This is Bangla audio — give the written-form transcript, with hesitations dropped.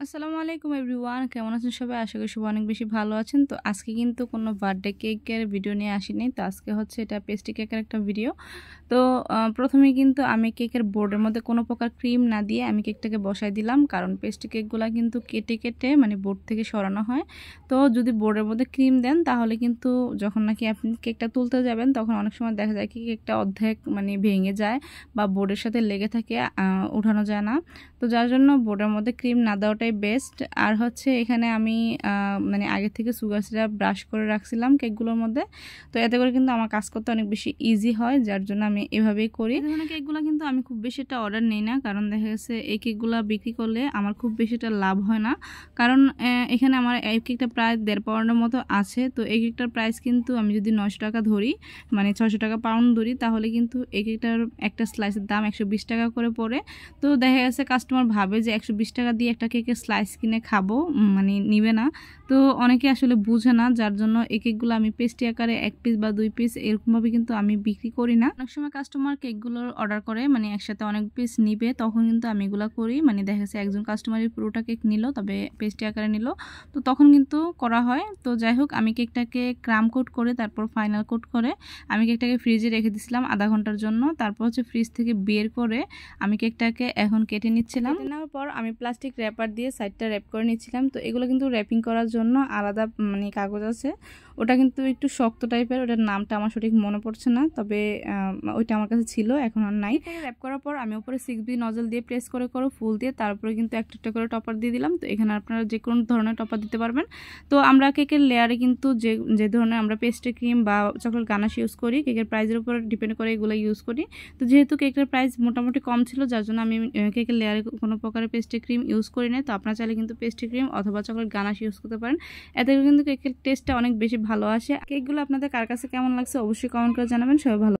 আসসালামু আলাইকুম এভরিওয়ান, কেমন আছেন সবাই? আশা করি সবাই অনেক বেশি ভালো আছেন। তো আজকে কিন্তু কোনো বার্থডে কেকের ভিডিও নিয়ে আসিনি। তো আজকে হচ্ছে এটা পেস্ট্রি কেকের একটা ভিডিও। তো প্রথমেই কিন্তু আমি কেকের বোর্ডের মধ্যে কোনো প্রকার ক্রিম না দিয়ে আমি কেকটাকে বসাই দিলাম, কারণ পেস্ট্রি কেকগুলো কিন্তু কেটে কেটে মানে বোর্ড থেকে সরানো হয়। তো যদি বোর্ডের মধ্যে ক্রিম দেন তাহলে কিন্তু যখন নাকি আপনি কেকটা তুলতে যাবেন তখন অনেক সময় দেখা যায় কি কেকটা অর্ধেক মানে ভেঙে যায় বা বোর্ডের সাথে লেগে থাকে, উঠানো যায় না। তো যার জন্য বোর্ডের মধ্যে ক্রিম না দেওয়াটাই বেস্ট। আর হচ্ছে এখানে আমি মানে আগে থেকে সুগার সিরাপ ব্রাশ করে রাখছিলাম কেকগুলোর মধ্যে। তো এতে করে কিন্তু আমার কাজ করতে অনেক বেশি ইজি হয়, যার জন্য আমি এভাবেই করি। এই ধরনের কেকগুলো কিন্তু আমি খুব বেশি একটা অর্ডার নিই না, কারণ দেখা গেছে এই কেকগুলো বিক্রি করলে আমার খুব বেশি একটা লাভ হয় না। কারণ এখানে আমার এই কেকটা প্রায় 1.5 পাউন্ডের মতো আছে। তো এই কেকটার প্রাইস কিন্তু আমি যদি 900 টাকা ধরি, মানে 600 টাকা পাউন্ড ধরি, তাহলে কিন্তু এই কেকটার একটা স্লাইসের দাম 120 টাকা করে পড়ে। তো দেখা গেছে কাস্টমার ভাবে যে 120 টাকা দিয়ে একটা কেকের স্লাইস কিনে খাবো, মানে নিবে না। তো অনেকে আসলে বুঝে না, যার জন্য এই কেকগুলো আমি পেস্ট্রি আকারে 1 পিস বা 2 পিস এরকমভাবে কিন্তু আমি বিক্রি করি না। অনেক সময় কাস্টমার কেকগুলোর অর্ডার করে মানে একসাথে অনেক পিস নিবে, তখন কিন্তু আমি এগুলো করি। মানে দেখা গেছে একজন কাস্টমারের পুরোটা কেক নিল, তবে পেস্ট্রি আকারে নিল, তো তখন কিন্তু করা হয়। তো যাই হোক, আমি কেকটাকে ক্রাম কোট করে তারপর ফাইনাল কোট করে আমি কেকটাকে ফ্রিজে রেখে দিয়েছিলাম আধা ঘন্টার জন্য। তারপর হচ্ছে ফ্রিজ থেকে বের করে আমি কেকটাকে এখন কেটে নিচ্ছিলাম। কেটে নেওয়ার পর আমি প্লাস্টিক র্যাপার দিয়ে সাইডটা র্যাপ করে নিচ্ছিলাম। তো এগুলো কিন্তু র্যাপিং করার জন্য আলাদা মানে কাগজ আছে, ওটা কিন্তু একটু শক্ত টাইপের, ওটার নামটা আমার সঠিক মনে পড়ছে না, তবে ওইটা আমার কাছে ছিল, এখন আর নাই। র্যাপ করার পর আমি উপরে 6B নজল দিয়ে প্রেস করে করে ফুল দিয়ে তারপরে কিন্তু একটা একটা করে টপার দিয়ে দিলাম। তো এখানে আপনারা যে কোনো ধরনের টপার দিতে পারবেন। তো আমরা কেকের লেয়ারে কিন্তু যে ধরনের আমরা পেস্ট্রি ক্রিম বা চকলেট গানাশ ইউজ করি, কেকের প্রাইসের উপর ডিপেন্ড করে এগুলো ইউজ করি। তো যেহেতু কেকের প্রাইস মোটামুটি কম ছিল, যার জন্য আমি কেকের লেয়ারে কোনো প্রকারের পেস্ট্রি ক্রিম ইউজ করি না। তো আপনারা চাইলে কিন্তু পেস্ট্রি ক্রিম অথবা চকলেট গানাশ ইউজ করতে পারেন, এতে কিন্তু কেকের টেস্টটা অনেক বেশি ভালো আসে। কেকগুলো আপনাদের কার কাছে কেমন লাগছে অবশ্যই কমেন্ট করে জানাবেন। সবাই ভালো